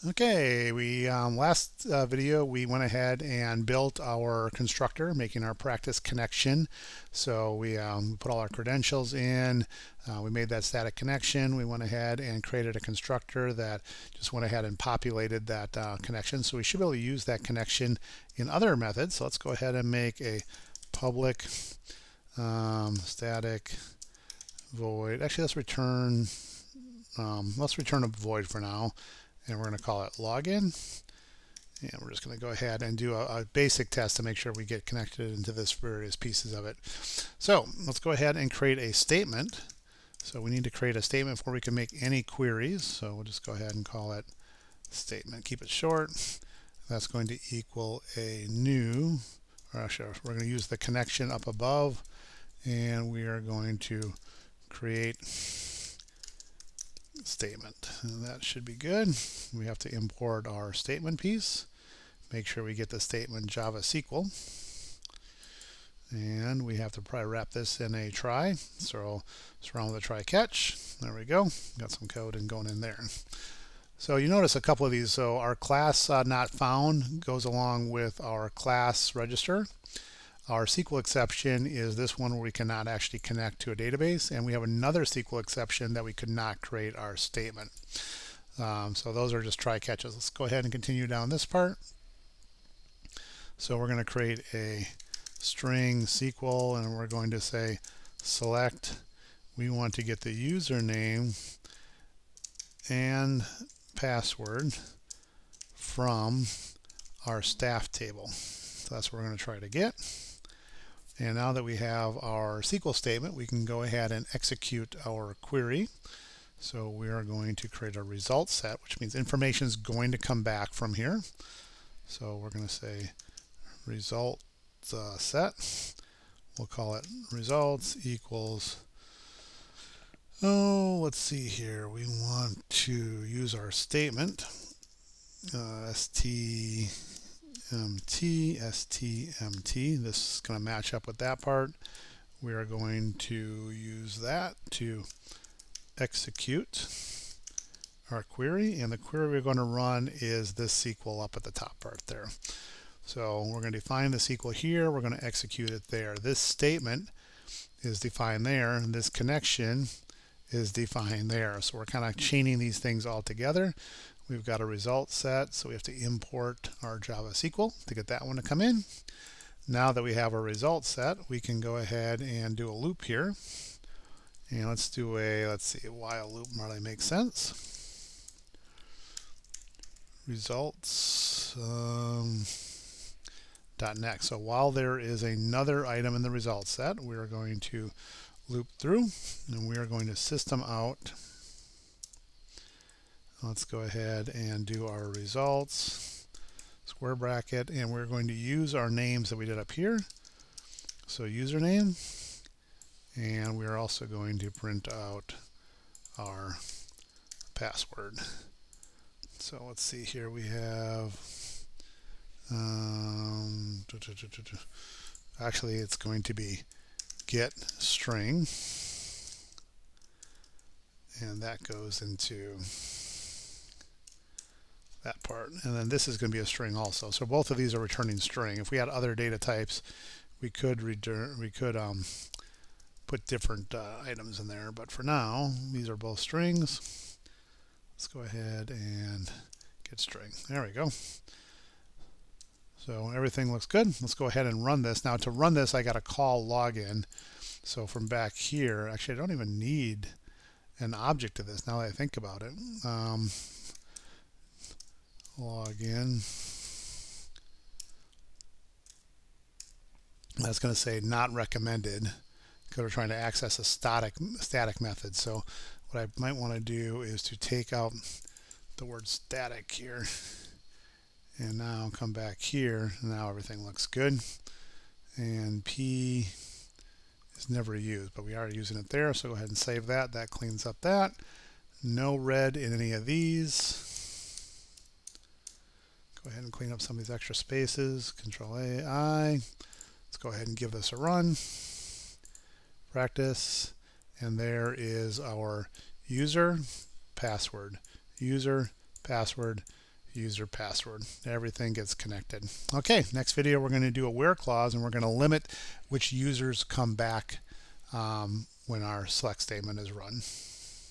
Okay, we last video we went ahead and built our constructor, making our practice connection. So we put all our credentials in, we made that static connection, we went ahead and created a constructor that just went ahead and populated that connection. So we should be able to use that connection in other methods. So let's go ahead and make a public static void. Actually, let's return a void for now, and we're going to call it login. And we're just going to go ahead and do a basic test to make sure we get connected into this various pieces of it. So let's go ahead and create a statement. So we need to create a statement before we can make any queries. So we'll just go ahead and call it statement. Keep it short. That's going to equal a new, or actually we're going to use the connection up above, and we are going to create statement, and that should be good. We have to import our statement piece, make sure we get the statement Java SQL, and we have to probably wrap this in a try. So let's run with a try catch. There we go, got some code and going in there. So you notice a couple of these. So our class not found goes along with our class register. Our SQL exception is this one where we cannot actually connect to a database, and we have another SQL exception that we could not create our statement. So those are just try catches. Let's go ahead and continue down this part. So we're going to create a string SQL, and we're going to say select. We want to get the username and password from our staff table. So that's what we're going to try to get. And now that we have our SQL statement, we can go ahead and execute our query. So we are going to create a result set, which means information is going to come back from here. So we're going to say result set. We'll call it results equals, let's see here. We want to use our statement, stmt. This is going to match up with that part. We are going to use that to execute our query, and the query we're going to run is this SQL up at the top part there. So we're going to define the SQL here, we're going to execute it there. This statement is defined there, and this connection is defined there. So we're kind of chaining these things all together. We've got a result set, so we have to import our Java SQL to get that one to come in. Now that we have a result set, we can go ahead and do a loop here. And let's do let's see, while loop really makes sense. Results dot next. So while there is another item in the result set, we are going to loop through, and we are going to system out. Let's go ahead and do our results, square bracket, and we're going to use our names that we did up here. So username, and we're also going to print out our password. So let's see here, we have, actually it's going to be get string, and that goes into that part, and then this is going to be a string also. So both of these are returning string. If we had other data types, we could put different items in there, but for now these are both strings. Let's go ahead and get string. There we go. So everything looks good. Let's go ahead and run this. Now to run this, I got to call login. So from back here, actually I don't even need an object to this now that I think about it. Login. That's going to say not recommended because we're trying to access a static method. So what I might want to do is to take out the word static here, and now come back here, and now everything looks good. And P is never used, but we are using it there, so go ahead and save that. That cleans up that. No red in any of these. Go ahead and clean up some of these extra spaces. Control A, I. Let's go ahead and give this a run. Practice, and there is our user, password, user, password, user password. Everything gets connected. Okay, next video we're going to do a where clause, and we're going to limit which users come back when our select statement is run.